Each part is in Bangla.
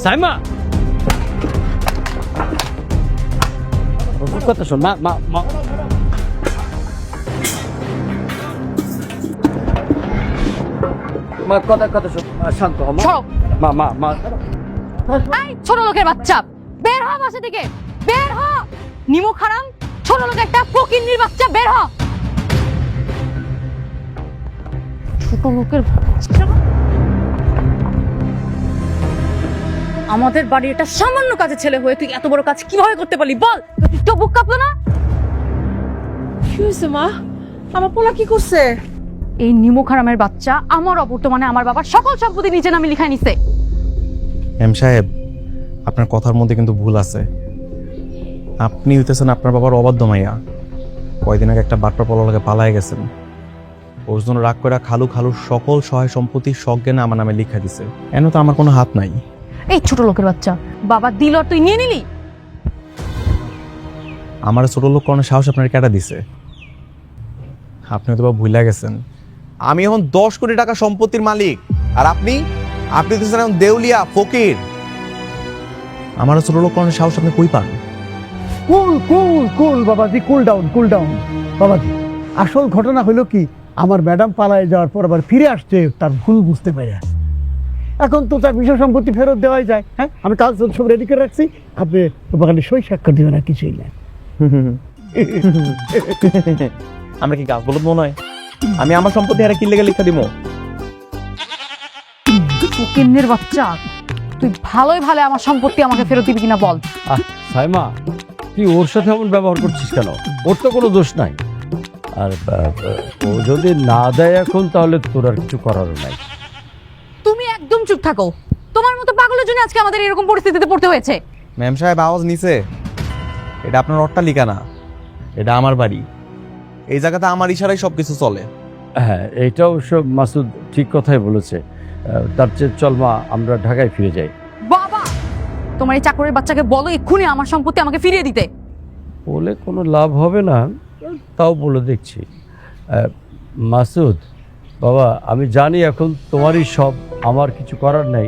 সাইমা কথা শোন, মা কথা শোন, শান্ত হ মা। এই ছোট লোকের বাচ্চা, বের হ বাসা থেকে, বের হ। নিমু খারাম, ছোট লোক একটা ফকিন্নির বাচ্চা, বের হ। ছোট লোকের বাচ্চা। আমাদের বাড়ির একটা সামান্য কাজের ছেলে হয়ে তুই এত বড় কাজ কিভাবে করতে পারলি বল? তুই তো বুক কাঁপলো না? কি হয়েছে মা? আমার পোলা কি করছে? এই নিমু খারামের বাচ্চা আমার অবর্তমানে আমার বাবার সকল সম্পত্তি নিচে নামে লিখায় নিছে। এম সাহেব, আপনার কথার মধ্যে কিন্তু ভুল আছে। আপনি হইতেছেন আপনার বাবার অবাধ্য মাইয়া। কয়দিন আগে একটা বাট্টার পলাকে পালায় গেছেন। ওর জন্য রাগ করে খালুর সকল সহায় সম্পত্তি সজ্ঞানে আমার নামে লিখা দিছে। এন তো আমার কোনো হাত নাই। এই ছোট লোকের বাচ্চা, বাবা দিল আর তুই নিয়ে নিলি? আমার ছোট লোক করানোর সাহস আপনার কেটা দিছে? আপনি হয়তো বা ভুলে গেছেন আমি এখন 10 কোটি টাকা সম্পত্তির মালিক, আর আপনি তো এখন দেউলিয়া ফকির। আমার ছোট লোক করানোর সাহস আপনি কই পান? কুল বাবাজি, কুল ডাউন বাবাজি। আসল ঘটনা হলো কি, আমার ম্যাডাম পালায় যাওয়ার পর আবার ফিরে আসছে তার ভুল বুঝতে পেরে। এখন তো তার বিষয় সম্পত্তি ফেরত দেওয়াই যায়। হ্যাঁ, আমি কাজ সব রেডি করে রাখছি, আপনি ওখানে সই স্বাক্ষর দিবেন, আর কিছুই না। আমরা কি গাছ বলদ মনে হয়? আমি আমার সম্পত্তি হারা কি লেগে লিখা দিব? ফকিন্নির বাচ্চা, তুই ভালোই ভালো আমার সম্পত্তি আমাকে ফেরত দিবি কিনা বল। সাইমা, তুই ওর সাথে এমন ব্যবহার করছিস কেন? ওর তো কোনো দোষ নাই। আর ও যদি না দেয় এখন, তাহলে তোর আর কিছু করারও নাই। তুমি একদম চুপ থাকো। তোমার মতো পাগলের জন্য আজকে আমাদের এরকম পরিস্থিতিতে পড়তে হয়েছে। ম্যাম সাহেব, আওয়াজ নিছে? এটা আপনার অট্টালিকা না, এটা আমার বাড়ি। এই জায়গাতে আমার ইশারায় সবকিছু চলে। হ্যাঁ, এইটা অবশ্য মাসুদ ঠিক কথাই বলেছে। তার চেয়ে চল মা, আমরা ঢাকায় ফিরে যাই। বাবা, তোমার এই চাকরের বাচ্চাকে বলো এক্ষুনি আমার সম্পত্তি আমাকে ফিরিয়ে দিতে। বলে কোনো লাভ হবে না, তাও বলে দেখছি। মাসুদ বাবা, আমি জানি এখন তোমারই সব, আমার কিছু করার নাই।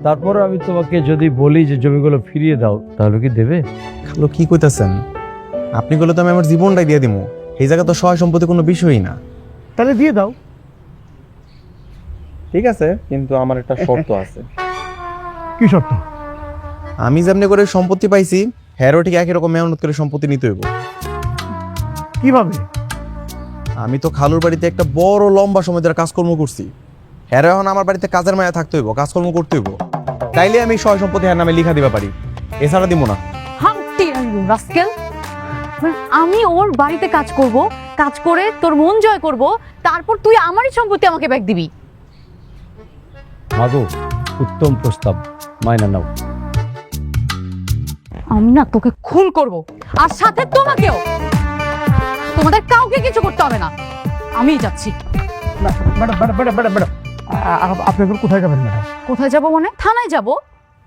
তারপরে আমি তোমাকে যদি বলি যে জমিগুলো ফিরিয়ে দাও, তাহলে কি দেবে? খালু কি কইতাছেন? আপনি বলে তো আমি আমার জীবনটাই দিয়ে দিব। এই জায়গা তো সহায় সম্পত্তি কোনো বিষয়ই না। তাহলে দিয়ে দাও। ঠিক আছে, কিন্তু আমার একটা শর্ত আছে। কি শর্ত? আমি যেমনি করে সম্পত্তি পাইছি, হ্যারো ঠিক একই রকম মেহনত করে সম্পত্তি নিতে হইব। কিভাবে? আমি তো খালুর বাড়িতে একটা বড় লম্বা সময় ধরে কাজকর্ম করছি। হ্যারো এখন আমার বাড়িতে কাজের মায়া থাকতে হইব, কাজকর্ম করতে হইব। তাইলে আমি সহায় সম্পত্তি হ্যার নামে লিখা দিবা পারি, এছাড়া দিব না। হামটি রাস্কেল, আমি ওর বাড়িতে কাজ করব, কাজ করে তোর মন জয় করব, তারপর তুই আমারই সম্পত্তি আমাকে ব্যাক দিবি। মাগো, উত্তম প্রস্তাব, মাইনা নাও। আমি না তোকে খুন করব, আর সাথে তোমাকেও। তোমাদের কাউকে কিছু করতে হবে না, আমিই যাচ্ছি। ম্যাডাম, আপনি এখন কোথায় যাবেন ম্যাডাম? কোথায় যাব মানে? থানায় যাব।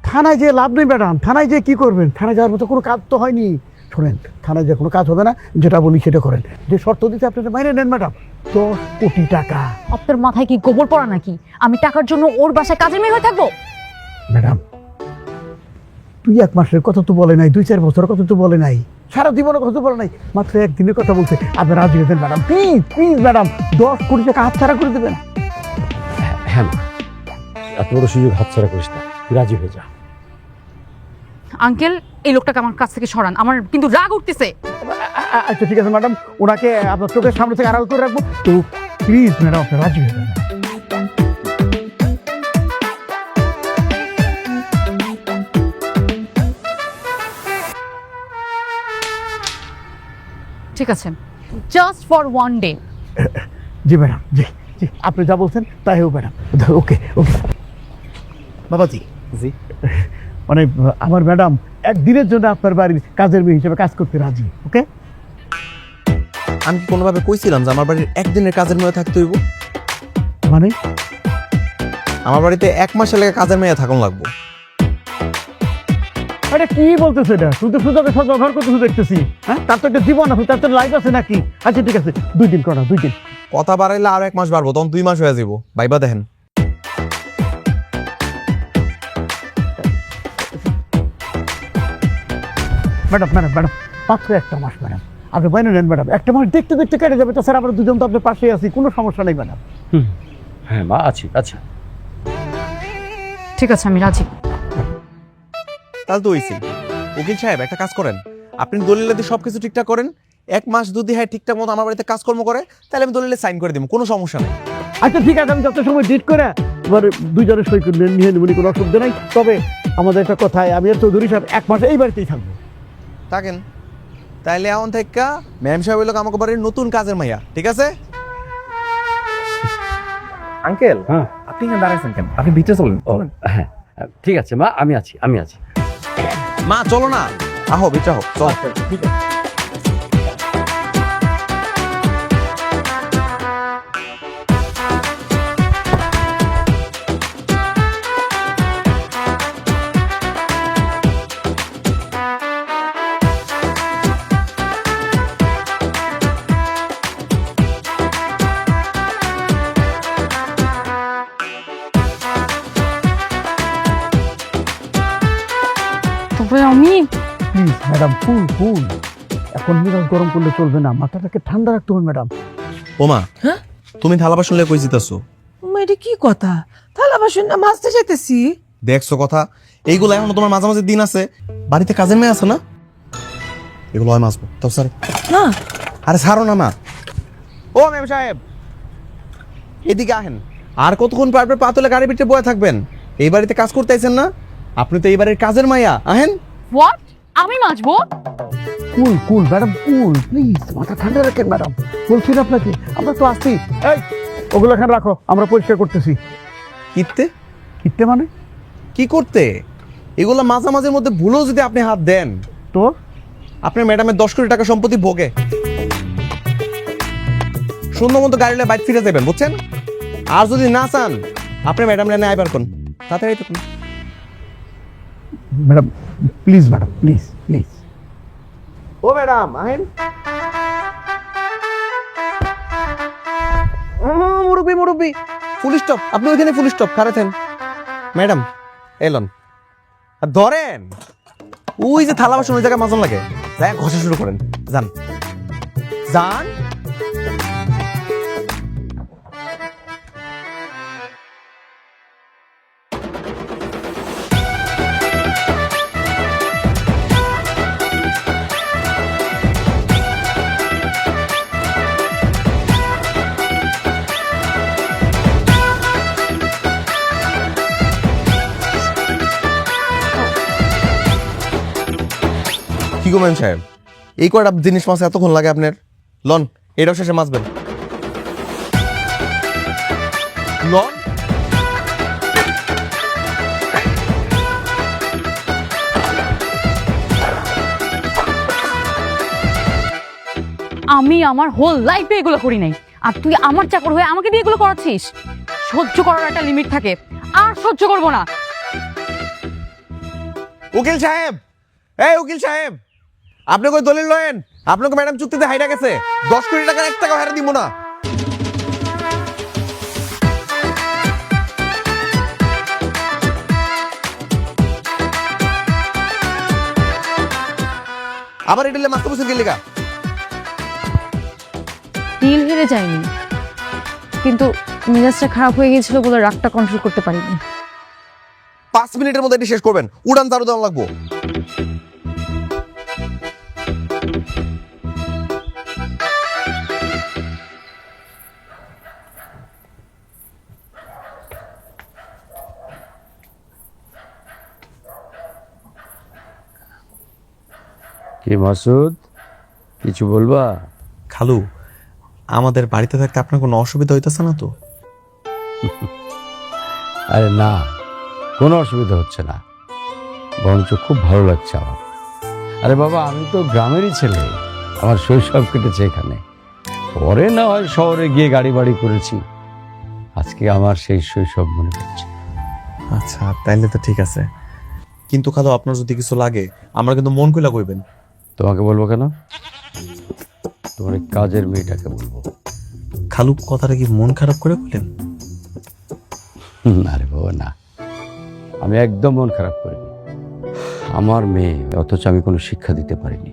থানায় যেয়ে লাভ নেই ম্যাডাম। থানায় যেয়ে কি করবেন? থানায় যাওয়ার মতো কোনো কাজ তো হয়নি। শোনেন, থানায় যে কোনো কাজ হবে না, যেটা বলি সেটা করেন। যে শর্ত দিতে আপনি মাইনে নেন ম্যাডাম। 10 কোটি টাকা। আপনার মাথায় কি গোবর পড়া নাকি? আমি টাকার জন্য ওর বাসায় কাজের মেয়ে হয়ে থাকবো? ম্যাডাম, 2-1 মাসের কথা তো বলে নাই, 2-4 বছরের কথা তো বলে নাই, সারা জীবনের কথা তো বলে নাই, মাত্র একদিনের কথা বলছে। আপনি রাজি হয়েছেন ম্যাডাম? প্লিজ ম্যাডাম, 10 কোটি টাকা হাতছাড়া করে দেবেন। হ্যাঁ, এত বড় সুযোগ হাতছাড়া করিস না, তুই রাজি হয়ে যা। আঙ্কেল, এই লোকটাকে আমার কাছ থেকে সরান, আমার কিন্তু রাগ উঠতেছে। আচ্ছা ঠিক আছে ম্যাডাম, ওনাকে আপনার চোখের সামনে থেকে আড়াল করে রাখবো তো। প্লিজ ম্যাডাম, আপনি রাজি হয়ে যাবেন। ঠিক আছে, জাস্ট ফর 1 ডে। জি ম্যাডাম, জি জি, আপনি যা বলছেন তাই হোক ম্যাডাম। ওকে ওকে বাবাজি। জি, মানে আমার ম্যাডাম একদিনের জন্য আপনার বাড়ির কাজের মেয়ে হিসেবে কাজ করতে রাজি। ওকে? আমি কি কোনোভাবে কইছিলাম যে আমার বাড়ির একদিনের কাজের মেয়ে থাকতে হইব? মানে আমার বাড়িতে 1 মাসের লেগে কাজের মেয়ে থাকুন লাগবো। এটা কি বলতেছে? এটা শুধু সুযোগে সব ব্যবহার করতেছে দেখতেছি। হ্যাঁ, তার তো একটা জীবন আছে, তার তো লাইফ আছে নাকি? আচ্ছা ঠিক আছে, 2 দিন করা, 2 দিন। কথা বাড়াইলে আরো 1 মাস বাড়বো, তখন 2 মাস হয়ে যাবো। ভাইবা দেখেন। ম্যাডাম ম্যাডাম ম্যাডাম মাত্র একটা মাস ম্যাডাম, আপনি বাইরে নেন ম্যাডাম, একটা মাস দেখতে দেখতে কেটে যাবে, তো স্যার আমরা দুজন তো আপনার পাশেই আছি, কোনো সমস্যা নেই ম্যাডাম। হ্যাঁ মা, আছি আচ্ছা। ঠিক আছে, আমি রাজি। তাহলে তো হইছে। উকিল সাহেব একটা কাজ করেন, আপনি দলিলে দিয়ে সবকিছু ঠিকঠাক করেন, 1 মাস যদি হ্যাঁ ঠিকঠাক মতো আমার বাড়িতে কাজকর্ম করে, তাহলে আমি দলিলে সাইন করে দিব, কোনো সমস্যা নেই। আচ্ছা ঠিক আছে, আমি যত সময় ডেট করে এবার দুইজনের সই করে নিয়ে নেব, কোনো অসুবিধা নাই। তবে আমাদের একটা কথায়, আমি আর চৌধুরী সাহেব 1 মাস এই বাড়িতেই থাকবো। থাকেন, তাইলে এখন থেকে ম্যাম সাহেব হইল আমাকে বাড়ির নতুন কাজের মাইয়া, ঠিক আছে? আঙ্কেল, হ্যাঁ আপনি কেন দাঁড়াইছেন কেন? আপনি ভিতরে চলুন। ও হ্যাঁ, ঠিক আছে মা, আমি আছি আমি আছি। মা চলো না, আহো ভিতরে আহো, চল। ঠিক আছে। তবে আমি প্লিজ ম্যাডাম, ফুল ফুল, এখন মিরাজ গরম করলে চলবে না, মাথাটাকে ঠান্ডা রাখতে হবে ম্যাডাম। ওমা, হ্যাঁ? তুমি থালা বাসন লয়ে কই জিতাছো? এটা কি কথা? থালা বাসন না মাজতে যাইতেছি। দেখছো কথা, এইগুলো এখনো তোমার মাঝামাঝি দিন আছে, বাড়িতে কাজের মেয়ে আছে না, এগুলো হয় মাছবো। তাও স্যার, না আরে ছাড়ো না মা। ও ম্যাম সাহেব, এদিকে আহেন। আর কতক্ষণ পারবে পা তুলে গাড়ি পিঠে বয়ে থাকবেন? এই বাড়িতে কাজ করতে আইছেন না? আপনি তো এই বাড়ির কাজের মাইয়া, আহেন। হোয়াট? আমি মাজবো? কুল কুল ম্যাডাম, কুল প্লিজ, মাথা ঠান্ডা রাখেন ম্যাডাম, বলছি না আপনাকে, আমরা তো আসছি। এই ওগুলো এখানে রাখো, আমরা পরিষ্কার করতেছি। কিতে কিনতে মানে? কি করতে? এগুলো মাঝামাঝির মধ্যে ভুলেও যদি আপনি হাত দেন, তো আপনার ম্যাডামের 10 কোটি টাকা সম্পত্তি ভোগে। সুন্দর মতো গাড়ি বাইক ফিরে যাবেন, বুঝছেন? আর যদি না চান, আপনি ম্যাডাম লেনে আইবার কোন তাড়াতাড়ি তো। Madam please, madam please please. ও ম্যাডাম আহেন। মুরব্বি মুরব্বি, ফুল স্টপ, আপনি ওইখানে ফুল স্টপ খারাতেন। ম্যাডাম এলন, আর ধরেন ওই যে থালা বাসন ওই জায়গায় মাজন লাগে, যাই ঘষা শুরু করেন, যান যান। কি গো ম্যাম সাহেব, এই কয়টা জিনিস মাছ এতক্ষণ লাগে আপনার? লন, এটাও শেষে মাছবেন। লন। আমি আমার হোল লাইফে এগুলো করি নাই, আর তুই আমার চাকর হয়ে আমাকে দিয়ে এগুলো করাচ্ছিস। সহ্য করার একটা লিমিট থাকে, আর সহ্য করবো না। উকিল সাহেব, এই উকিল সাহেব, আপনি কই দলিল লয়েন? আপনাকে ম্যাডাম চুক্তিতে হাইরা গেছে, 10 কোটি টাকার 1 টাকা হারা দিব না। আবার এটালে মাস্ত বসে গেলিগা। ডিল হেরে যায়নি, কিন্তু মেজাজটা খারাপ হয়ে গিয়েছিল বলে রাগটা কন্ট্রোল করতে পারিনি। 5 মিনিটের মধ্যে এটি শেষ করবেন, উড়ান চারু দেওয়া লাগবো। কি মাসুদ, কিছু বলবা? খালু, আমাদের বাড়িতে থাকতে আপনার কোনো অসুবিধা হইতেছে না তো? আরে না, কোনো অসুবিধা হচ্ছে না, বরঞ্চ খুব ভালো লাগছে আমার। আরে বাবা, আমি তো গ্রামেরই ছেলে, আমার শৈশব কেটেছে এখানে, পরে না হয় শহরে গিয়ে গাড়ি বাড়ি করেছি, আজকে আমার সেই শৈশব মনে পড়ছে। আচ্ছা তাইলে তো ঠিক আছে, কিন্তু খালু আপনার যদি কিছু লাগে আমরা কিন্তু মন কইলা কইবেন। তোমাকে বলবো কেন? তোমার এই কাজের মেয়েটাকে বলবো। খালু কথাটা কি মন খারাপ করে বললেন? আরে বাবা না, আমি একদম মন খারাপ করিনি। আমার মেয়ে, অথচ আমি কোনো শিক্ষা দিতে পারিনি।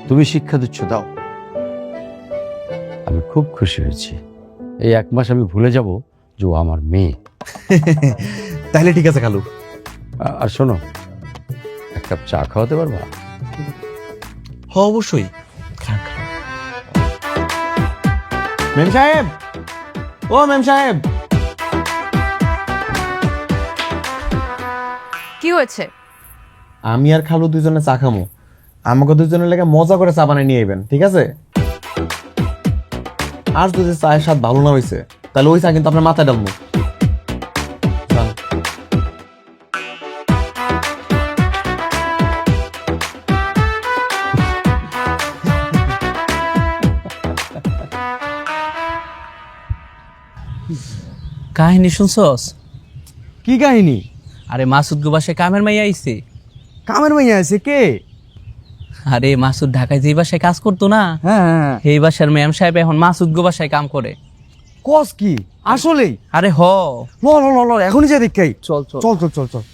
তুমি শিক্ষা দিচ্ছ, দাও। আমি খুব খুশি হয়েছি। এই 1 মাস আমি ভুলে যাব যে ও আমার মেয়ে। তাহলে ঠিক আছে খালু। আর শোনো, 1 কাপ চা খাওয়াতে পারবা? অবশ্যই। মেম সাহেব, ও মেম সাহেব, কি হয়েছে? আমি আর খালু দুইজনে চা খামো। আমাকে দুইজনের লেগে মজা করে চা বানাই নিয়ে আইবেন, ঠিক আছে? আর যদি চায়ের স্বাদ ভালো না হয়েছে তাহলে ওই চা কিন্তু আপনার মাথায় ডালবো। কাহিনী শুনছস? কি কাহিনী? আরে মাসুদ গো বাসায় কামের মাইয়া আইছে। কামের মাইয়া আছে কে? আরে মাসুদ ঢাকায় যে বাসায় কাজ করতো না, হ্যাঁ হ্যাঁ। এই বাসার ম্যাম সাহেব এখন মাসুদ গো বাসায় কাম করে। কস কি আসলেই? আরে হ, ল ল ল ল, এখনই যা দেখাই। চল চল। চল চল চল চল।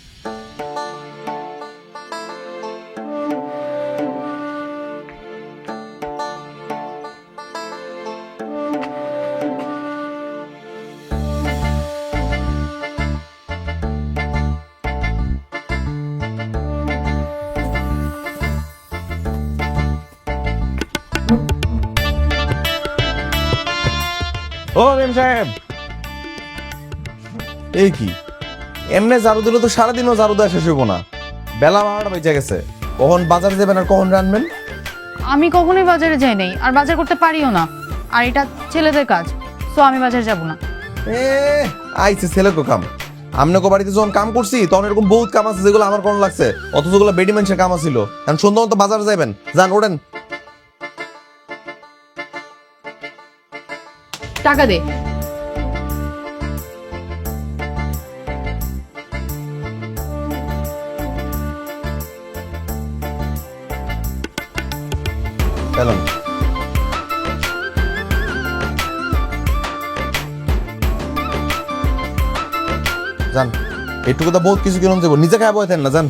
ও মেম সাহেব, এই কি এমনি ঝাড়ু দিলে তো সারাদিনও ঝাড়ু দেওয়া শেষ হইব না। বেলা 12টা বেজে গেছে, কখন বাজারে যাবেন আর কখন রানবেন? আমি কখনোই বাজারে যাই নাই, আর বাজার করতে পারিও না। আর এটা ছেলেদের কাজ, তো আমি বাজারে যাব না। এ আইছে ছেলে কো কাম। আমনে বাড়িতে যখন কাম করছি তখন এরকম বহুত কাম আছে যেগুলো আমার কোন লাগছে, অথচ ওগুলো বেডি মানুষের কাম ছিল। এখন সুন্দর তো বাজারে যাবেন, যান ওঠেন। টাকা দে। এলাম। যান, এটুকু তো বহুত কিছু কিরম যাবো, নিজে খায় বইতেন না, যান।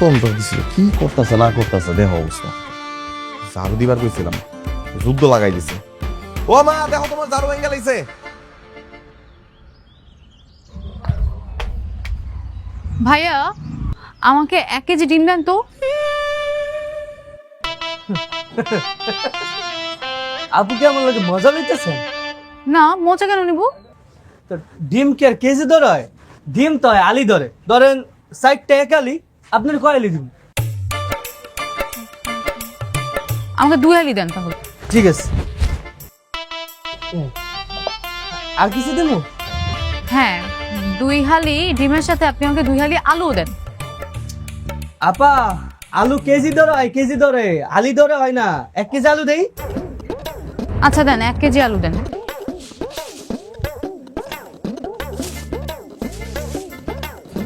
কম তো দিছিল, কি করতেছে না করতেছে দেহ অবস্থা। ঝাড়ু দিবার কইছিলাম, যুদ্ধ লাগাই দিছে। ও মা, দেখো তোমার ঝাড়ু ভেঙে লাইছে। ভাইয়া, আমাকে 1 কেজি ডিম দেন তো। আপু কি আমার লাগে মজা লইতেছেন? না, মজা কেন নিব? তো ডিম কি আর কেজি ধরে হয়? ডিম তো হয় আলি ধরে। ধরেন 60টা 1 আলি, আপনার কয় আলি দিব? আমাকে 2 আলি দেন তাহলে। ঠিক আছে। আর কিছু দেবো? হ্যাঁ, 2 হালি ডিমের সাথে আপনি আমাকে 2 হালি আলু দেন। আপা, আলু কেজি ধরে হয়, কেজি ধরে, আলি ধরে হয় না। 1 কেজি আলু দেই। আচ্ছা দেন, 1 কেজি আলু দেন।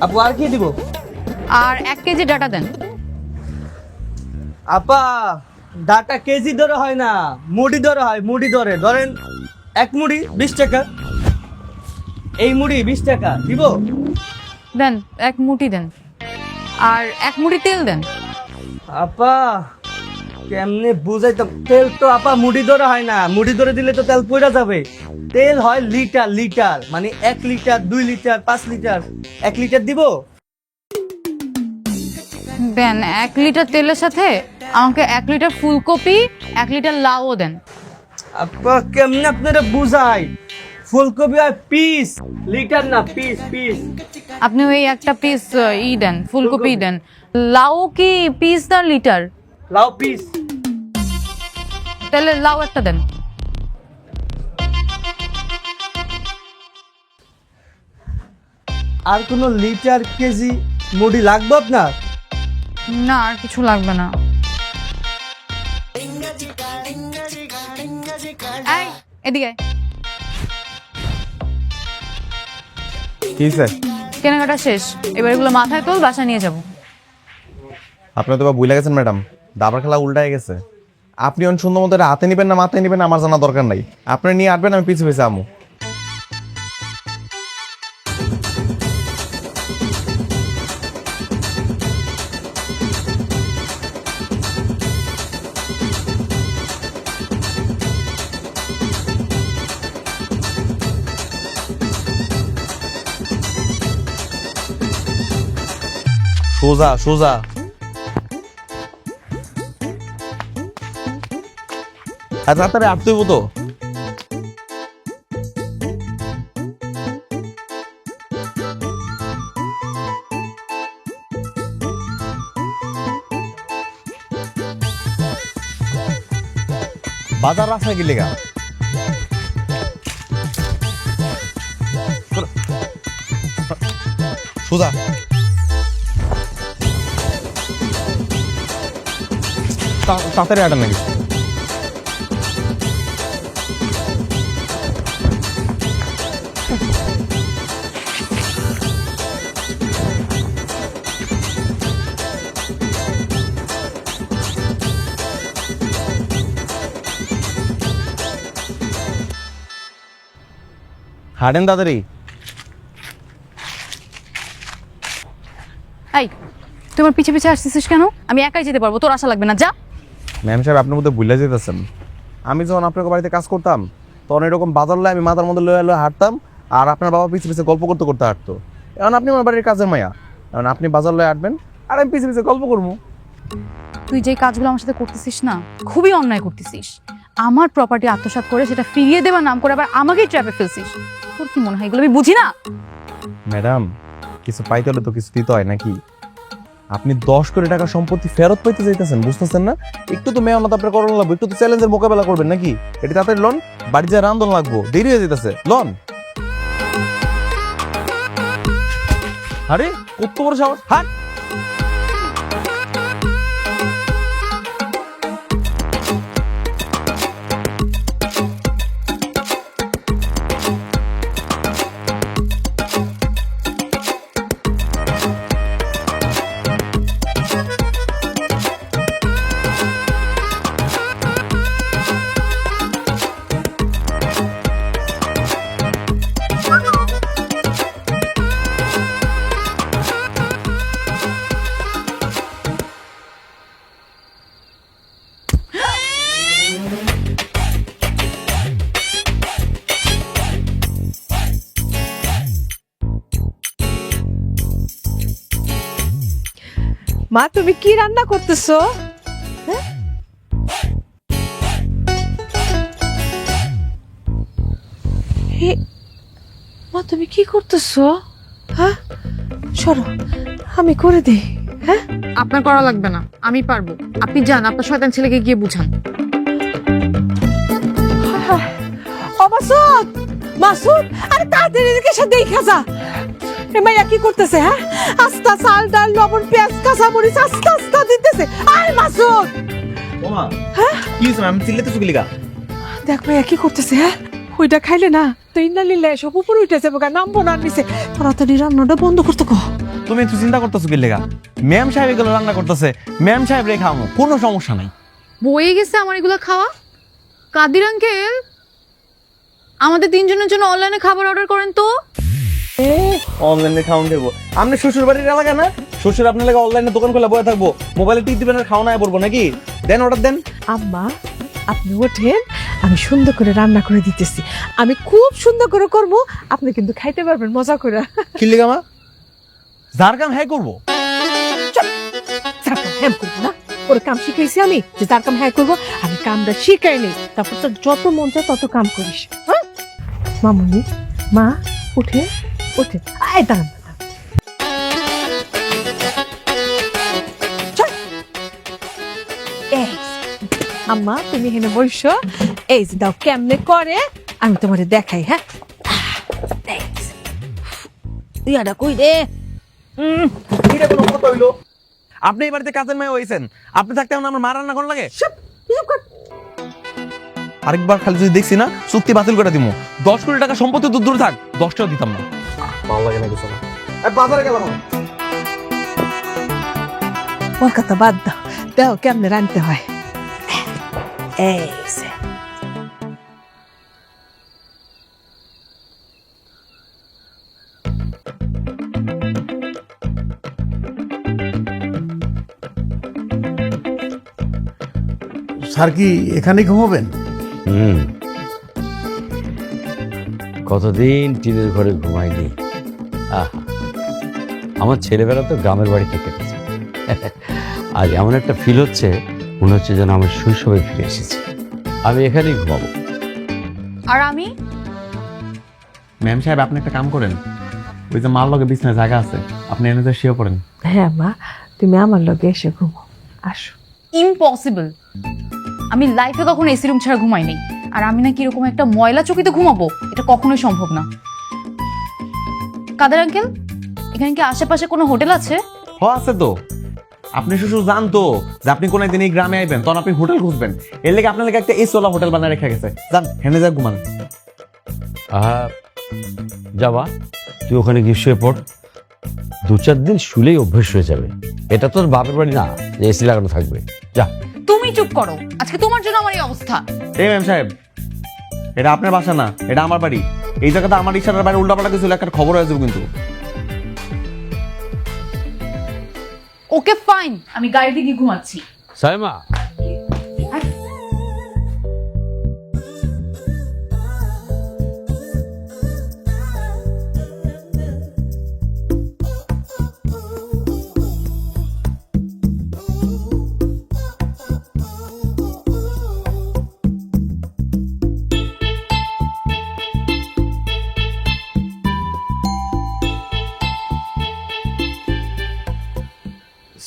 আপু আর কি দিব? আর 1 কেজি ডাটা দেন। আপা, ডাটা কেজি ধরে হয় না, মুড়ি ধরে হয়, মুড়ি ধরে। ধরেন 1 মুড়ি 20 টাকা, এই মুড়ি 20 টাকা দিব। দেন 1 মুঠি দেন। আর 1 মুঠি তেল দেন। আপা, কেমনে বুঝাইতাম? তেল তো আপা মুড়ি ধরে হয় না, মুড়ি ধরে দিলে তো তেল পড়া যাবে। তেল হয় লিটার লিটার, মানে 1 লিটার 2 লিটার 5 লিটার। 1 লিটার দিব। দেন 1 লিটার তেলের সাথে আমাকে 1 লিটার ফুলকপি, 1 লিটার লাউও দেন। আপা কেমনে আপনারা বুঝাই? ফুলকপি হয় পিস, লিটার না, পিস পিস। আপনি ওই একটা পিস দেন, ফুলকপি দেন। লাউ কি পিস না লিটার? লাউ পিস। তাহলে লাউ একটা দেন। আর কোনো লিটার কেজি মুড়ি লাগবে আপনার? না, আর কিছু লাগবে না। এই, এদিকে আয়। কি স্যার? কেনাকাটা শেষ, এবার এগুলো মাথায় তোল, বাসা নিয়ে যাব। আপনি তো বা ভুলে গেছেন ম্যাডাম, দাবার খেলা উল্টায় গেছে। আপনি অন সুন্দর মতো হাতে নিবেন না মাথায় নিবেন আমার জানা দরকার নাই। আপনি নিয়ে আসবেন, আমি পিছু পিছু আমু। সোজা সোজা। আর তাড়াতাড়ি আটতে হইব তো। বাজার রাস্তায় গেলে গা সোজা। তাড়াতাড়ি আটা নাকি হাঁটেন তাড়াতাড়ি। এই তোমার পিছে পিছে আসতেছিস কেন? আমি একাই যেতে পারবো, তোর আশা লাগবে না, যা। ম্যাম সাহেব আপনার মধ্যে ভুলে যেতেছেন। আমি যখন আপনার বাড়িতে কাজ করতাম তখন এরকম বাজার লয়ে আমি মাথার মধ্যে লয়ে লয়ে হাঁটতাম, আর আপনার বাবা পিছে পিছে গল্প করতে করতে হাঁটতো। এখন আপনি আমার বাড়ির কাজের মায়া, এখন আপনি বাজার লয়ে হাঁটবেন আর আমি পিছে পিছে গল্প করবো। তুই যে কাজগুলো আমার সাথে করতেছিস না, খুবই অন্যায় করতেছিস। আমার প্রপার্টি আত্মসাৎ করে সেটা ফিরিয়ে দেওয়ার নাম করে আবার আমাকেই ট্র্যাপে ফেলছিস। তোর কি মনে হয় এগুলো আমি বুঝি না? ম্যাডাম কিছু পাইতে হলে তো কিছু দিতে হয় নাকি? আপনি 10 কোটি টাকা সম্পত্তি ফেরত পাইতে চাইতেছেন, বুঝতেছেন না? একটু তো মেহনত আপনার করানো লাগবে, একটু তো চ্যালেঞ্জের মোকাবেলা করবেন নাকি? এটা তাড়াতাড়ি লোন, বাড়ি যায় রান্ধন লাগবো, দেরি হয়ে যেতেছে। লোন। আরে কত বড় সাহস! হাট। মা তুমি কি রান্না করতেছো? হ্যাঁ? মা তুমি কি করতেছো? হ্যাঁ সরো, আমি করে দিই। হ্যাঁ আপনার করা লাগবে না, আমি পারবো। আপনি যান, আপনার শয়তান ছেলেকে গিয়ে বুঝান। ও মাসুদ, মাসুদ আরে তাড়াতাড়ি এদিকে এসে দেখা যা। এ মাইয়া কি করতেছে? হ্যাঁ আস্তা চাল ডাল লবণ পেঁয়াজ কাঁচা মরিচ আস্তা আস্তা দিতেছে। আরে মাসুদ ওমা হ্যাঁ কি হইছে? আমি চিল্লাতেছি কি লাগা? দেখ মাইয়া কি করতেছে। হ্যাঁ ওইটা খাইলে না তো ইন্নালিল্লাহ সব উপরে উঠে যাবে, নামবো না নিচে। তাড়াতাড়ি রান্নাটা বন্ধ করতে কো। তুমি একটু চিন্তা করতেছো কি লাগা? ম্যাম সাহেব এগুলো রান্না করতেছে, ম্যাম সাহেব রে খাওয়াবো, কোনো সমস্যা নাই। বয়ে গেছে আমার এগুলো খাওয়া। কাদির আঙ্কেল, আমাদের 3 জনের জন্য অনলাইনে খাবার অর্ডার করেন তো। অনলাইনে খাওয়ান দেবো? আপনি শ্বশুর বাড়ির এলাকা না? শ্বশুর আপনার লাগে অনলাইনে দোকান খোলা বয়ে থাকবো, মোবাইলে টিপ দিবেন আর খাওয়া না পড়বো নাকি? দেন অর্ডার দেন। আম্মা আপনি ওঠেন, আমি সুন্দর করে রান্না করে দিতেছি। আমি খুব সুন্দর করে করবো, আপনি কিন্তু খাইতে পারবেন মজা করে। কি লিগা মা? যার কাম হ্যাঁ করবো। যার কাম হ্যাঁ করবো না, ওর কাম শিখাইছি আমি যে যার কাম হ্যাঁ করবো। আমি কামটা শিখাই নেই, তারপর তো যত মন চায় তত কাম করিস। হ্যাঁ মামুনি, মা উঠে উঠে আয় দাঁড়ান। আম্মা তুমি হেনে বসো, এই যে দাও কেমনে করে আমি তোমারে দেখাই। হ্যাঁ ইয়াটা কই রে? এটা কোনো কথা হইলো? আপনি এই বাড়িতে কাজের মেয়ে হয়েছেন, আপনি থাকতে আমার মা রান্না কোন লাগে? আরেকবার খালি যদি দেখছি না চুক্তি বাতিল করে দিব। 10 কোটি টাকা সম্পত্তি তো দূরে থাক, 10 টাকা দিতাম না। ভালো লাগে না কিছু না। বাজারে গেলাম। ওর কথা বাদ দাও, দাও কেমনে রানতে হয়। এই যে স্যার কি এখানে ঘুমাবেন? কতদিন টিনের ঘরে ঘুমাইনি। আহা, আমার ছেলেবেলা তো গ্রামের বাড়িতে কেটেছে। আর এমন একটা ফিল হচ্ছে, মনে হচ্ছে যেন আমার শৈশবে ফিরে এসেছি। আমি এখানেই ঘুমাবো। আর আমি ম্যাম সাহেব আপনি একটা কাম করেন, ওই যে মাল লগে বিছনায় জায়গা আছে, আপনি এনে যে শুয়ে পড়েন। হ্যাঁ মা, তুমি আমার লগে এসে ঘুমো, আসো। ইম্পসিবল, আমি লাইফে কখনো এসি রুম ছাড়া ঘুমাইনি। আর আমি নাকি এরকম একটা ময়লা চকিতে ঘুমাবো, এটা কখনোই সম্ভব না। কাদের আঙ্কেল, এখানে কি আশেপাশে কোনো হোটেল আছে? আছে তো, আপনি শুধু জানতো যে আপনি কোন একদিন এই গ্রামে আইবেন, তখন আপনি হোটেল খুঁজবেন, এর লেগে আপনার লেগে একটা এসওয়ালা হোটেল বানায় রেখে গেছে। যান হেনে যা ঘুমান। যাবা, তুই ওখানে গিয়ে শুয়ে পড়। 2-4 দিন শুলেই অভ্যেস হয়ে যাবে। এটা তোর বাপের বাড়ি না যে এসি লাগানো থাকবে। যা। তুমি চুপ করো, আজকে তোমার জন্য আমার এই অবস্থা। এই ম্যাম সাহেব, এটা আপনার বাসা না, এটা আমার বাড়ি। এই জায়গাতে আমার ইশারার বাইরে উল্টাপাল্টা কিছু হলে একটা খবর হয়ে যাবে কিন্তু। ওকে ফাইন, আমি গাড়িতে গিয়ে ঘুমাচ্ছি। সাইমা,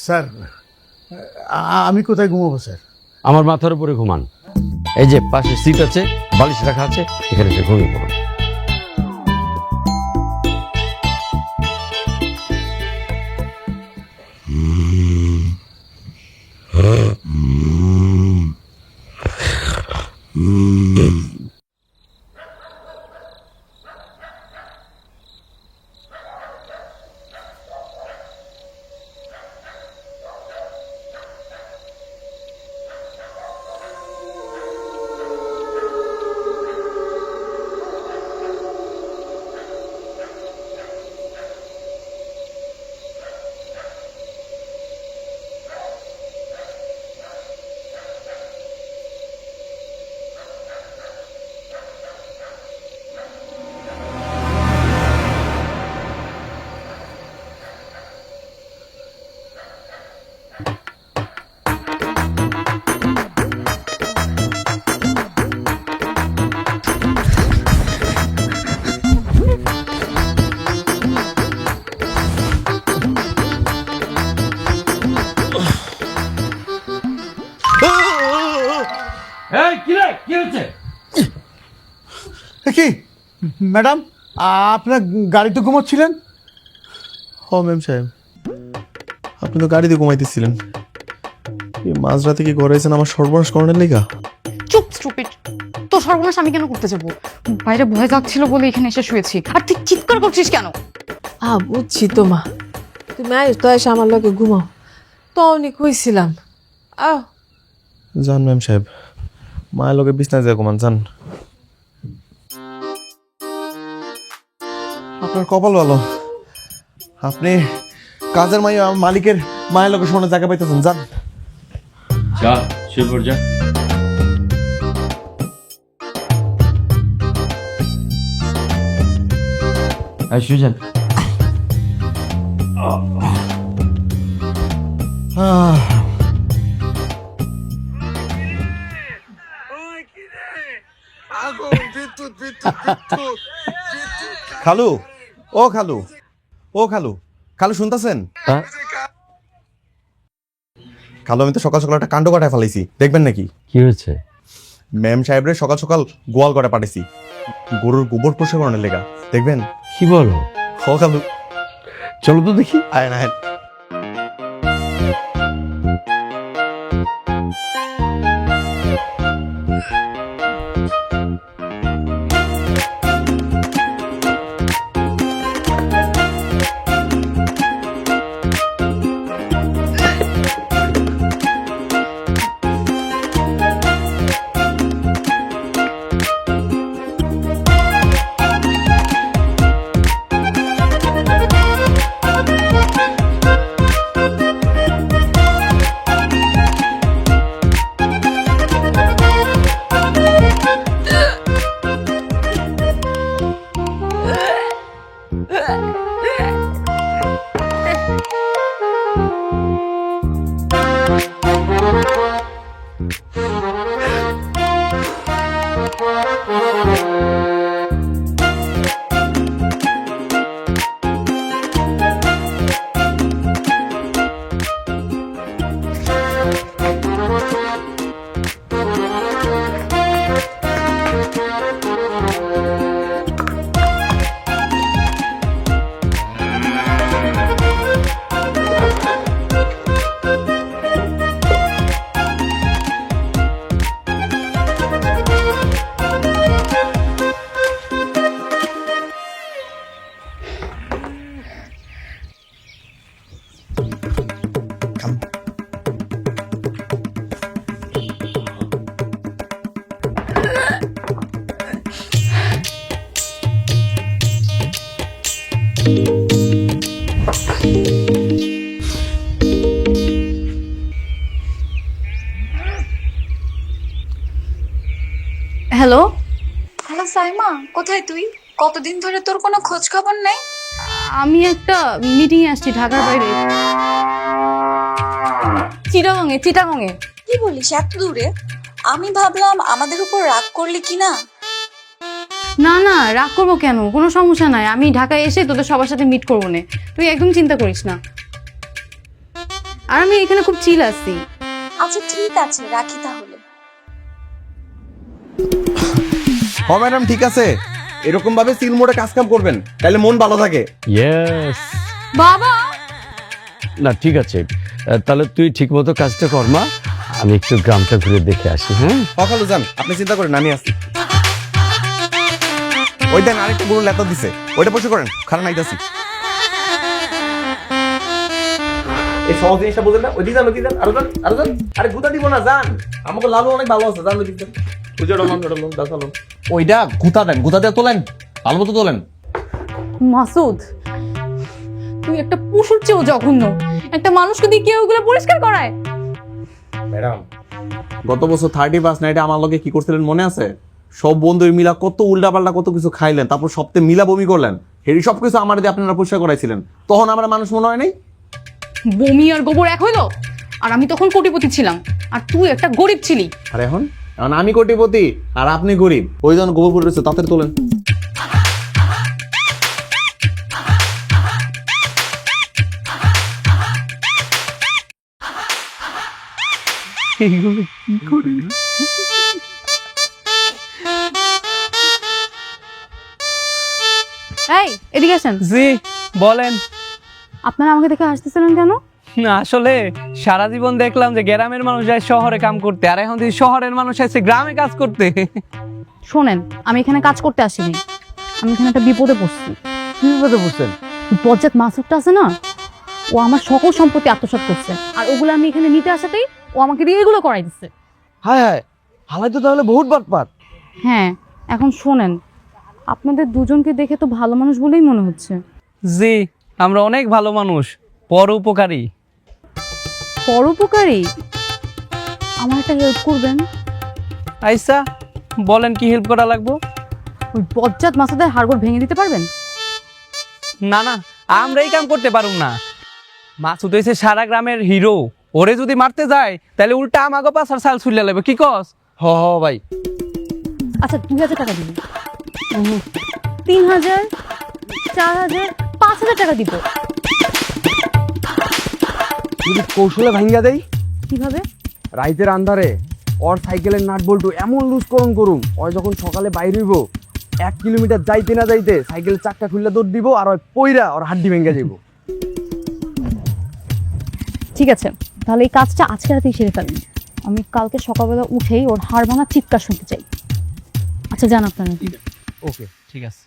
স্যার, আমি কোথায় ঘুমাবো স্যার? আমার মাথার উপরে ঘুমান। এই যে পাশে সিট আছে, বালিশ রাখা আছে, এখানে এসে ঘুমিয়ে পড়ুন। কি হচ্ছে? কি ম্যাডাম, আপনার গাড়িতে ঘুমাচ্ছিলেন? হ ম্যাম সাহেব, আপনি তো গাড়িতে ঘুমাইতেছিলেন। এই মাঝরাতে কি করেছেন আমার সর্বনাশ করণের লেগা? চুপ স্টুপিড, তোর সর্বনাশ আমি কেন করতে যাবো? বাইরে ভয় লাগছিল বলে এখানে এসে শুয়েছি। আর তুই চিৎকার করছিস কেন? বুঝছি তো মা, তুমি আইস তো এসে আমার লগে ঘুমাও, তো অনেক হয়েছিলাম। আহ যান ম্যাম সাহেব, মায়ের লোকে বিছনায় যায় ঘুমান, যান। আপনার কপাল ভালো, আপনি কাজের মালিকের মায়ের লোকে শোনে জায়গা পাইতেছেন। যান যা, শুয়ে পড়, যা। শুয়ে যান। খালু, ও খালু, ও খালু, খালু শুনতেছেন? হ্যাঁ? খালু, আমি তো সকাল সকাল একটা কাণ্ড কাটায় ফেলাইছি, দেখবেন নাকি? কি হয়েছে? ম্যাম সাহেবরে সকাল সকাল গোয়াল করে পাঠাইছি গরুর গোবর প্রসরণের লেগা, দেখবেন? কি বলো? হ খালু, চলো তো দেখি। আয় না। হ্যালো, হ্যালো সাইমা, কোথায় তুই? কতদিন ধরে তোর কোনো খোঁজ খবর নেই। আমি একটা মিটিংয়ে আসছি ঢাকার বাইরে। চিটাগংয়ে। কি বলিস এত দূরে? আমি ভাবলাম আমাদের উপর রাগ করলি কি না। না রাগ করবো কেন, কোনো সমস্যা নাই। আমি ঢাকায় এসে তোদের সবার সাথে মিট করবো না, তুই একদম চিন্তা করিস না। আর আমি এখানে খুব চিল আছি। আচ্ছা ঠিক আছে, রাখি তাহলে। হ ম্যাডাম, ঠিক আছে, এরকম ভাবে সিল মোড়ে কাজ কাম করবেন, তাহলে মন ভালো থাকে। ইয়েস। বাবা, না ঠিক আছে, তাহলে তুই ঠিক মতো কাজটা কর মা, আমি একটু গ্রামটা ঘুরে দেখে আসি। হ্যাঁ সকালু যান, আপনি চিন্তা করেন, আমি আসি। ওই দেন আরেকটা গরু লেতা দিছে, ওইটা বসে করেন, খারাপ নাইতাছি। এই সহজ জিনিসটা বুঝেন না? ওইদিকে যান, আরো যান। আরে গুতা দিব না, যান। আমাকে লালু অনেক ভালো আছে, যান ওইদিকে। ওইটা গুতা দেন, গুতা দিয়ে তোলেন, ভালো মতো তোলেন। মাসুদ, তুই একটা পশুর চেয়েও জঘন্য। একটা মানুষকে দিয়ে কেউ ওগুলো পরিষ্কার করায়? ম্যাডাম, গত বছর 31 নাইটে আমার লগে কি করছিলেন মনে আছে? সব বন্ধুর মিলা কত উল্টাপাল্টা কত কিছু খাইলেন, তারপর সপ্তাহে মিলা বমি করলেন। হেরি সবকিছু আমার দিয়ে আপনারা পরিষ্কার করাইছিলেন, তখন আমরা মানুষ মনে হয় নাই? বমি আর গোবর এক হইলো? আর আমি তখন কোটিপতি ছিলাম, আর তুই একটা গরিব ছিলি। আর এখন এখন আমি কোটিপতি আর আপনি গরিব, ওই জন গোবর পড়ে রয়েছে, তাড়াতাড়ি তোলেন। এইগুলো কি করে? এই এদিকে আসেন। জি বলেন। আপনারা আমাকে দেখে হাসতেছিলেন কেন? না আসলে সারা জীবন দেখলাম যে গ্রামের মানুষ যায় শহরে কাম করতে, আর এখন থেকে শহরের মানুষ আসছে গ্রামে কাজ করতে। শোনেন, আমি এখানে কাজ করতে আসিনি, আমি এখানে একটা বিপদে পড়ছি। কি বিপদে পড়ছেন? বজ্জাত মাসুদটা আছে না, ও আমার সকল সম্পত্তি আত্মসাৎ করছে, আর ওগুলো আমি এখানে নিতে আসাতেই ও আমাকে দিয়ে এগুলো করাই দিচ্ছে। হায়, হালাই তো তাহলে বহুত বাটপার। হ্যাঁ, এখন শোনেন, আপনাদের দুজনকে দেখে তো ভালো মানুষ বলেই মনে হচ্ছে। জি, আমরা অনেক ভালো মানুষ, পরোপকারী। পরোপকারী? আমার একটা হেল্প করবেন? আইসা বলেন, কি হেল্প করা লাগবো? ওই বজ্জাত মাসুদের হাড়গোড় ভেঙে দিতে পারবেন? না আমরা এই কাম করতে পারুম না। মাসুদ হয়েছে সারা গ্রামের হিরো, ওরে যদি মারতে যায় তাহলে উল্টা আমাকে পাশার সাল ছুলে লাগবে। কি কস? হ ভাই। আচ্ছা 2000 টাকা দিন, 3000, 4000, 5000 টাকা দিব। যদি কৌশলে ভাঙ্গা দেই, কিভাবে? রাইতের আন্ধারে ওর সাইকেলের নাট বল্টু এমন লুজকরণ করুম, ওই যখন সকালে বাইর হইব 1 কিলোমিটার যাইতে না যাইতে সাইকেলের চাক্কা খুললে দৌড় দিব, আর ওই পইরা ওর হাড্ডি ভেঙে যাইব। ঠিক আছে, তাহলে এই কাজটা আজকে রাতেই সেরে ফেলেন। আমি কালকে সকালবেলা উঠেই ওর হাড় ভাঙা চিৎকার শুনতে চাই। আচ্ছা যান আপনারা। ওকে ঠিক আছে।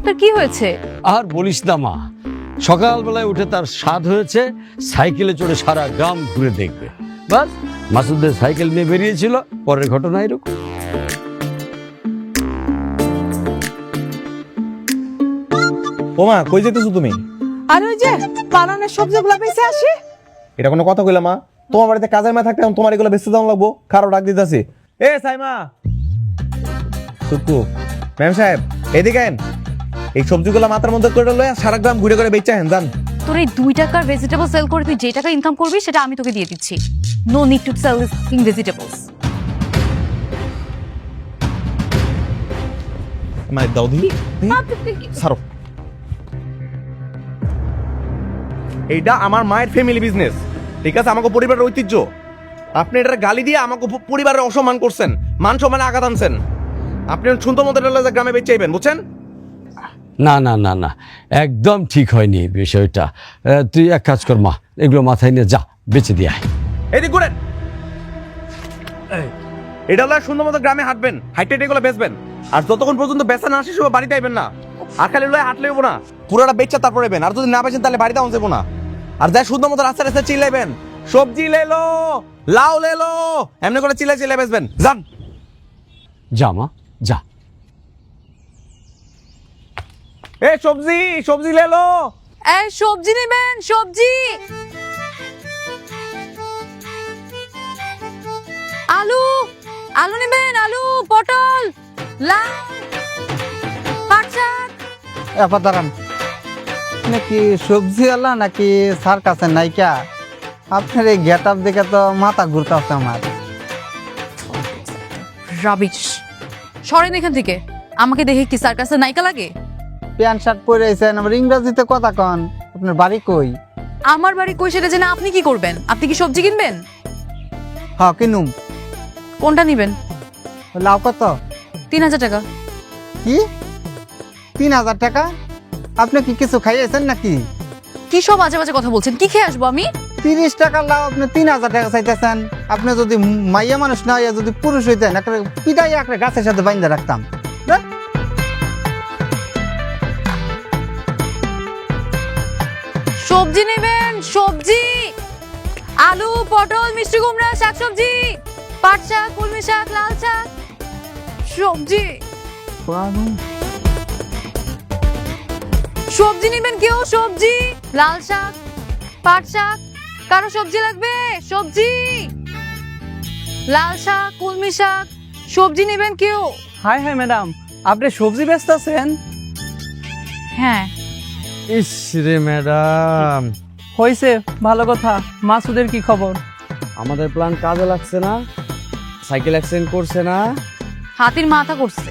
আপনার কি হয়েছে? আর বলিস না মা, সকালবেলায় উঠে তার স্বাদ হয়েছে সাইকেলে চড়ে সারা গ্রাম ঘুরে দেখবে। বাস, মাসুদের সাইকেল নিয়ে বেরিয়েছিল, পরের ঘটনা এরকম। ওমা, কই যেতেছো তুমি? আর ওই যে বানানের সবজিগুলো বেঁচে আসি। এটা কোনো কথা কইলা মা? তোমার বাড়িতে কাজের মেয়ে থাকতে তোমার এগুলো বেঁচে দাম লাগবো, কারো ডাক দিতেছি। এ সাইমা সুকু ম্যাম সাহেব এদিকে আইন। এই সবজিগুলো মাথার মধ্যে করে লয়ে সারা গ্রাম ঘুরে ঘুরে বেচা হেন জান। তোর এই 2 টাকার ভেজিটেবল সেল করে তুই যে টাকা ইনকাম করবি সেটা আমি তোকে দিয়ে দিচ্ছি। No need to sell this in vegetables. মানে দাউদি সারো। এইটা আমার মায়ের ফ্যামিলি বিজনেস, ঠিক আছে, আমাকে পরিবারের ঐতিহ্য। আপনি এটা গালি দিয়ে আমাকে পরিবারের অসম্মান করছেন, মান সম্মানে আঘাত আনছেন। আপনি শুনতো মতো গ্রামে বেঁচে যাবেন, বুঝছেন? না না না না, একদম ঠিক হয়নি বিষয়টা। তুই এক কাজ কর মা, এগুলো মাথায় নিয়ে যা বেঁচে দিয়ে আয়। এদিক ঘুরেন। এটা হলো সুন্দর মতো গ্রামে হাঁটবেন, হাইটে এগুলো বেচবেন। আর যতক্ষণ পর্যন্ত বেচা না আসে সব বাড়িতে আইবেন না। আর খালি লয়ে হাঁটলে হইব না, পুরোটা বেচা তারপর এবেন। আর যদি না বেচেন তাহলে বাড়িতে আনতে না। আর যাই সুন্দর মতো রাস্তা রাস্তা চিল্লাইবেন, সবজি লেলো, লাউ লেলো, এমনি করে চিল্লাই চিল্লাই বেচবেন। যান যা মা যা। এ সবজি সবজি লেলো। এই সবজি নেবেন, সবজি। আলু আলু নেবেন, আলু, পটল, লাউ, পাট শাক। এবার দাঁড়ান, নাকি সবজি আলা নাকি সার্কাসে নায়িকা? আপনার এই গেট আপ দেখে তো মাথা ঘুরতেছে আমার। রাবিশ, সরেন এখান থেকে। আমাকে দেখে কি সার্কাসের নায়িকা লাগে? প্যান্ট শার্ট পরে আইছেন, আবার ইংরেজিতে কথা কন। আপনার বাড়ি কই? আমার বাড়ি কই সেটা জেনে আপনি কি করবেন? আপনি কি সবজি কিনবেন? হ্যাঁ কিনুম। কোনটা নিবেন? লাউ কত? 3000 টাকা। কি 3000 টাকা? আপনি কি কিছু খাইয়েছেন নাকি? কি সব বাজে বাজে কথা বলছেন? কি খেয়ে আসবো আমি? 30 টাকা লাউ আপনি 3000 টাকা চাইতেছেন? আপনি যদি মাইয়া মানুষ না হইয়া যদি পুরুষ হইতেন, একটা পিটাই একটা গাছের সাথে বাইন্ধা রাখতাম। সবজি নেবেন, সবজি। আলু, পটল, মিষ্টি কুমড়া, শাকসবজি, পাট শাক, কলমি শাক, লাল শাক, সবজি। সবজি নেবেন কেউ? সবজি, লাল শাক, পাট শাক। কারো সবজি লাগবে? সবজি, লাল শাক, কলমি শাক, সবজি নেবেন কেউ? হাই হাই ম্যাডাম, আপনি সবজি বেচতেছেন? হ্যাঁ। ইস রে ম্যাডাম, হয়েছে, ভালো কথা। মাসুদের কি খবর? আমাদের প্ল্যান কাজে লাগছে না, সাইকেল অ্যাক্সিডেন্ট করছে না। হাতির মাথা করছে।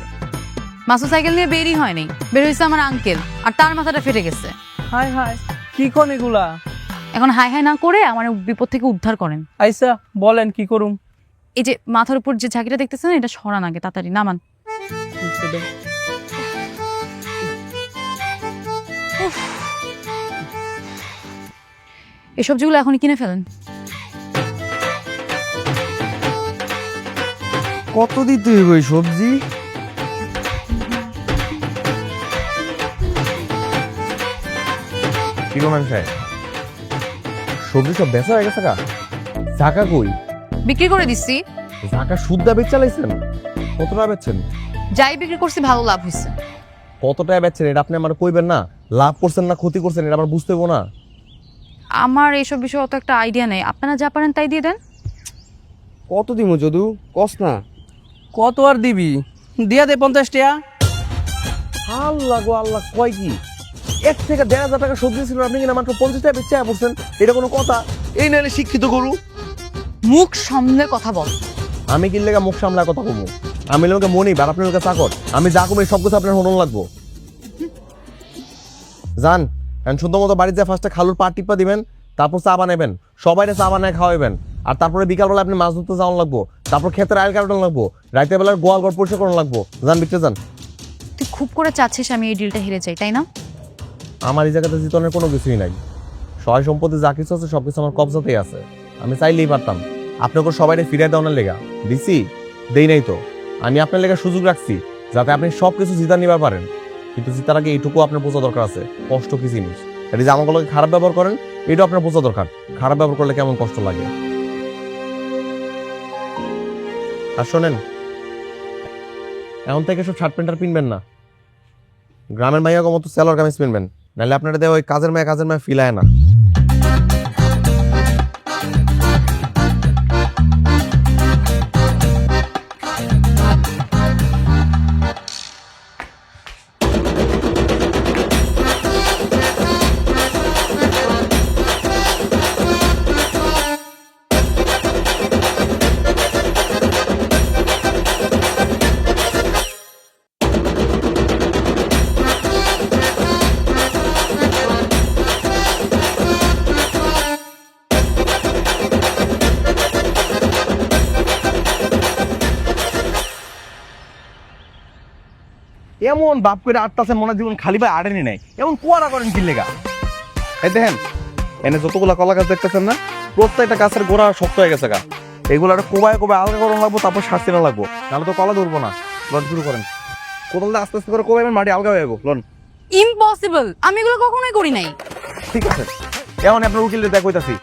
মাসুদ সাইকেল নিয়ে বেরই হয়নি, বের হয়েছে আমার আঙ্কেল, আর তার মাথাটা ফেটে গেছে। হাই হাই, কি কোন এগুলা? এখন হাই হাই না করে আমার বিপদ থেকে উদ্ধার করেন। আইসা বলেন কি করুম? এই যে মাথার উপর যে ঝাঁকিটা দেখতেছেন, এটা সরান আগে, তাড়াতাড়ি নামান। উফ। এই সবজিগুলো এখনই কিনে ফেলেন। কত দিতে হইব এই সবজি? কি গো ম্যাম সাহেব, সবজি সব বেচা হয়ে গেছে? জাকা কই? বিক্রি করে দিচ্ছি। জাকা সুদ্দা বেচ চালাইছেন? কত টাকা বেচছেন? যাই বিক্রি করছি ভালো লাভ হয়েছে। কত টাকা বেচছেন এটা আপনি আমার কইবেন না? লাভ করছেন না ক্ষতি করছেন এটা আমার বুঝতে হইব না? আমার এইসব বিষয়ে অত একটা আইডিয়া নেই, আপনারা যা পারেন তাই দিয়ে দেন। কত দিমু যদু কস না? কত আর দিবি? দিয়া দে 50 টাকা। আল্লাহ গো আল্লাহ, কয় কি 1 থেকে 1,500 টাকা সবজি ছিল, আপনি কিনা মাত্র 50 টাকা বেচে পড়ছেন? এটা কোনো কথা? এই নাইলে শিক্ষিত গরু। মুখ সামনে কথা বল। আমি কি লেগা মুখ সামলা কথা কমু? আমি লোকে মনি আর আপনার লোকে চাকর। আমি যা কমে সব কিছু আপনার হরণ লাগবো। যান সুন্দর মতো বাড়িতে ফার্স্টে খালুর পা টিপা দিবেন, তারপর চা বানাবেন, সবাই চা বানায় খাওয়াবেন। আর তারপরে বিকালবেলা আপনি মাছ ধরতে যাওয়ান লাগবো, তারপর ক্ষেতের আইল কাটানো লাগবো, রাতের বেলার গোয়াল ঘর পরিষ্কার করানো লাগবো। যান বিক্রে যান। তুই খুব করে চাচ্ছিস আমি এই ডিলটা হেরে যাই, তাই না? আমার এই জায়গাতে জিতনের কোনো কিছুই নাই। সহায় সম্পত্তি যা কিছু আছে সবকিছু আমার কবজাতেই আছে। আমি চাইলেই পারতাম আপনাকে সবাই ফিরিয়ে দেওয়ার লেগা দিছি, দেই নাই তো। আমি আপনার লেগা সুযোগ রাখছি যাতে আপনি সবকিছু জিতা নিবার পারেন, কিন্তু জিতার আগে এইটুকু আপনার বোঝা দরকার আছে কষ্ট কি জিনিস। এটা যে আমাগুলোকে খারাপ ব্যবহার করেন এটাও আপনার বোঝা দরকার, খারাপ ব্যবহার করলে কেমন কষ্ট লাগে। আর শোনেন, এখন থেকে সব শার্ট প্যান্ট আর পিনবেন না, গ্রামের মাইয়া মতো সেলর কামিজ পিনবেন, নাহলে আপনারা দেওয়া ওই কাজের মায়া ফিলায় না। এমন বাপ করে আটটাছেন মনে হয় জীবন খালি ভাই আড়েনি নাই, এমন কুয়ারা করেন কি লেগা? এই দেখেন এনে যতগুলা কলা গাছ দেখতেছেন না, প্রত্যেকটা গাছের গোড়া শক্ত হয়ে গেছে গা। এগুলো একটা কোবায় আলগা করুন লাগবো, তারপর শাস্তি না লাগবো, নাহলে তো কলা ধরবো না। লন শুরু করেন, কোদাল দিয়ে আস্তে আস্তে করে কোবাইবেন, মাটি আলগা হয়ে যাবো। লন। ইম্পসিবল, আমি এগুলো কখনোই করি নাই। ঠিক আছে, এখন আপনার উকিলদের দেখ কইতাছি,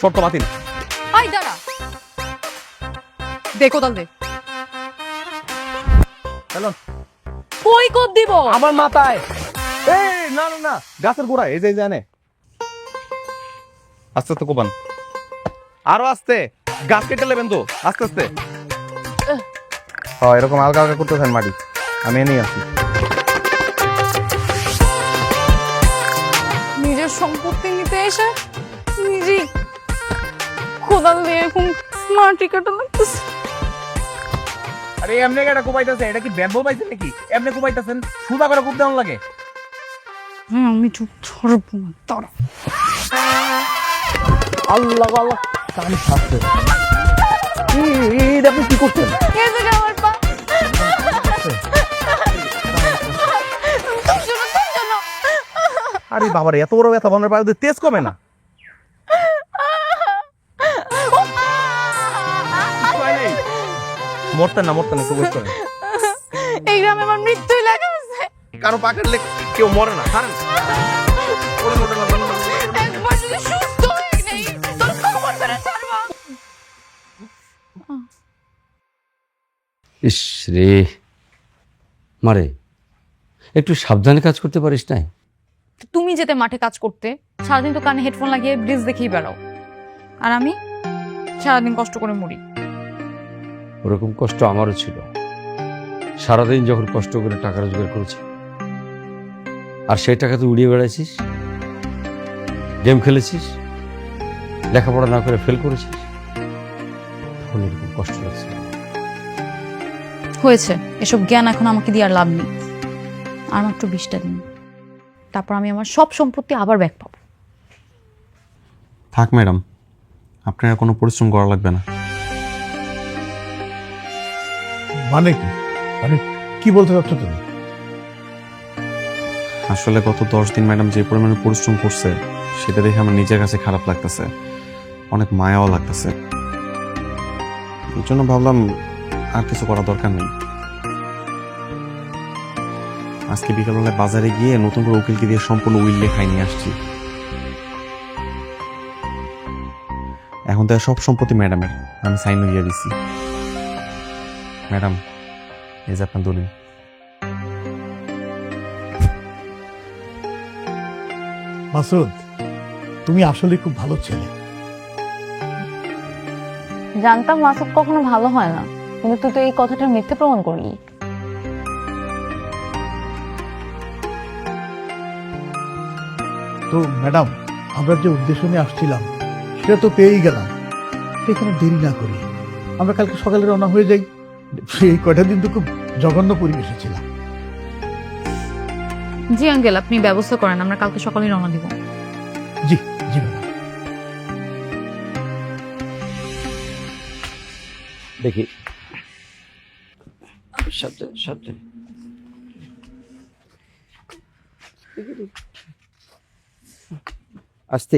শর্ত বাতিল। আই দাঁড়া, দে কোদাল দে। হ্যালো, কই কোদ দিব? আমার মাথায়। এই না না না, গাছের গোড়ায়, এই যে জানে। আস্তে আস্তে কোবান, আরো আস্তে, গাছ কেটে নেবেন তো, আস্তে আস্তে। হ্যাঁ, এরকম আলগা আলগা করতেছেন মাটি, আমি এনেই আছি। নিজের সম্পত্তি নিতে এসে নিজেই কোদাল দিয়ে এখন মাটি কাটা লাগতেছে। আরে এমনি এটা কোবাইতেছে, এটা কি ব্যাম্বো পাইছেন নাকি? এমনি কোবাইতেছেন, সুদা করে কোপ দেওয়ার লাগে। হ্যাঁ, আমি চুপ ধরবো না, দাঁড়া। আল্লাহ আল্লাহ, কান ফাটছে। এই আপনি কি করছেন? এই যে আমার পা। চলো। আরে বাবারে, এত বড় ব্যথা, বানের পায়ে তেজ কমে না। মরতেন না, একটু বসে করেন। এই গ্রামে আমার মৃত্যুই লেগে আছে। কারো পা কাটলে কেউ মরে না, ছাড়েন। একবার যদি সুস্থ হয়ে নেই, তোর খবর করে ছাড়বো। ইস রে মারে, একটু সাবধানে কাজ করতে পারিস নাই? তুমি যেতে মাঠে কাজ করতে, সারাদিন তো কানে হেডফোন লাগিয়ে ব্রিজ দেখেই বেড়াও, আর আমি সারাদিন কষ্ট করে মরি। ওরকম কষ্ট আমারও ছিল। সারাদিন যখন কষ্ট করে টাকা রোজগার করেছি, আর সেই টাকা তুই উড়িয়ে বেড়াইছিস, গেম খেলেছিস, লেখাপড়া না করে ফেল করেছিস, তখন এরকম কষ্ট লাগছে। হয়েছে, এসব জ্ঞান এখন আমাকে দিয়ে আর লাভ নেই। আর মাত্র 20টা দিন, তারপর আমি আমার সব সম্পত্তি আবার ব্যাক পাবো। থাক ম্যাডাম, আপনার আর কোনো পরিশ্রম করা লাগবে না। মানে কি, মানে কি বলতে চাচ্ছ তুমি? আসলে গত 10 দিন ম্যাডাম যে পরিমাণে পরিশ্রম করছে, সেটা দেখে আমার নিজের কাছে খারাপ লাগতেছে, অনেক মায়াও লাগতেছে। এই জন্য ভাবলাম আর কিছু করা দরকার নেই। আজকে বিকালবেলায় বাজারে গিয়ে নতুন করে উকিলকে দিয়ে সম্পূর্ণ উইল লেখাই নিয়ে আসছি। এখন তো সব সম্পত্তি ম্যাডামের, আমি সাইন দিয়ে দিচ্ছি। ম্যাডাম, এই যে আপনার দলিল। মাসুদ, তুমি আসলে খুব ভালো ছেলে। জানতাম মাসুদ কখনো ভালো হয় না, কিন্তু তুই তো এই কথাটা মিথ্যে প্রমাণ করলি। তো ম্যাডাম, আমরা যে উদ্দেশ্য নিয়ে আসছিলাম সেটা তো পেয়েই গেলাম। এখানে দেরি না করি আমরা কালকে সকালে রওনা হয়ে যাই। এই কয়টা দিন তো খুব জঘন্য পরিবেশে ছিলাম। জি আঙ্কেল, আপনি ব্যবস্থা করেন, আমরা কালকে সকালে রওনা দিব। জি জি ম্যাডাম। দেখি, সাবধানে। আস্তে,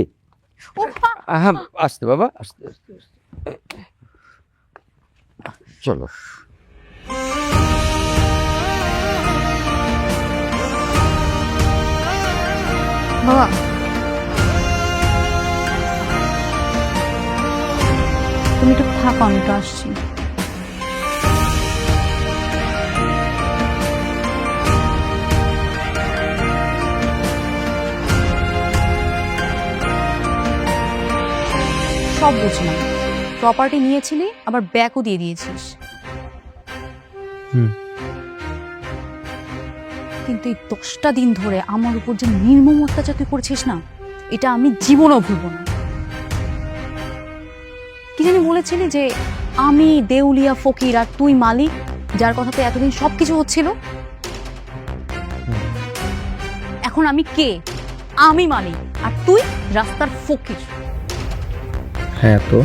হ্যাঁ আস্তে বাবা, আস্তে। চলো। বাবা, তুমি একটু থাকো, আমি তো আসছি। সব বুঝলাম, প্রপার্টি নিয়েছিলি, আবার ব্যাকও দিয়ে দিয়েছিস। কিন্তু এই 10টা দিন ধরে আমার উপর যে নির্মম অত্যাচার তুই করছিস না, এটা আমি জীবনেও ভুলব না। কি জানি বলেছিলি যে আমি দেউলিয়া ফকির আর তুই মালিক, যার কথাতে এতদিন সবকিছু হচ্ছিল। এখন আমি কে? আমি মালিক আর তুই রাস্তার ফকির। হ্যাঁ, তো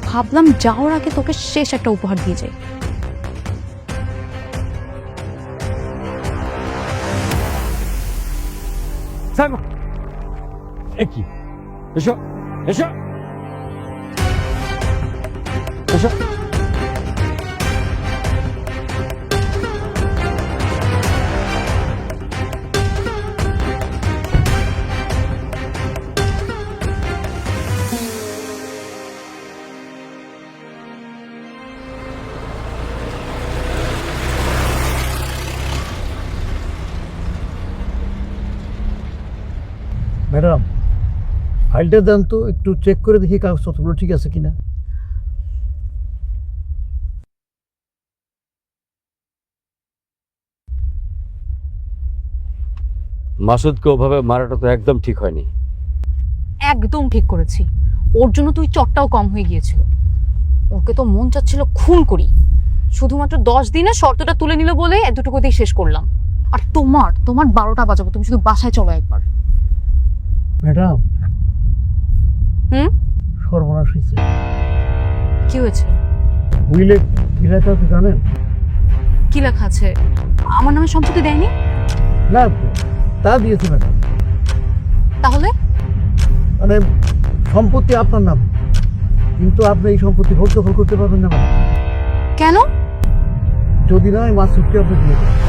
ভাবলাম যাওয়ার আগে তোকে শেষ একটা উপহার দিয়ে যাই। কি এসো এসো এসো ম্যাডাম ফাইলটা দেন তো, একটু চেক করে দেখি কাগজপত্রগুলো ঠিক আছে কিনা। মাসুদকে ওভাবে মারাটা তো একদম ঠিক হয়নি। একদম ঠিক করেছি। ওর জন্য তুই চটটাও কম হয়ে গিয়েছিল। ওকে তো মন চাচ্ছিল খুন করি, শুধুমাত্র 10 দিনে শর্তটা তুলে নিল বলে এতটুকুতেই শেষ করলাম। আর তোমার 12টা বাজাবো, তুমি শুধু বাসায় চলো একবার। ম্যাডাম হুম, সর্বনাশ হয়েছে। কি হয়েছে? উইলে কি লেখা আছে জানেন? কি লেখা আছে? আমার নামে সম্পত্তি দেয়নি? না, তা দিয়েছে ম্যাডাম। তাহলে মানে সম্পত্তি আপনার নাম, কিন্তু আপনি এই সম্পত্তি ভোগ দখল করতে পারবেন না ম্যাডাম। কেন? যদি না, এই মাসুদকে আপনি দিয়ে দেন।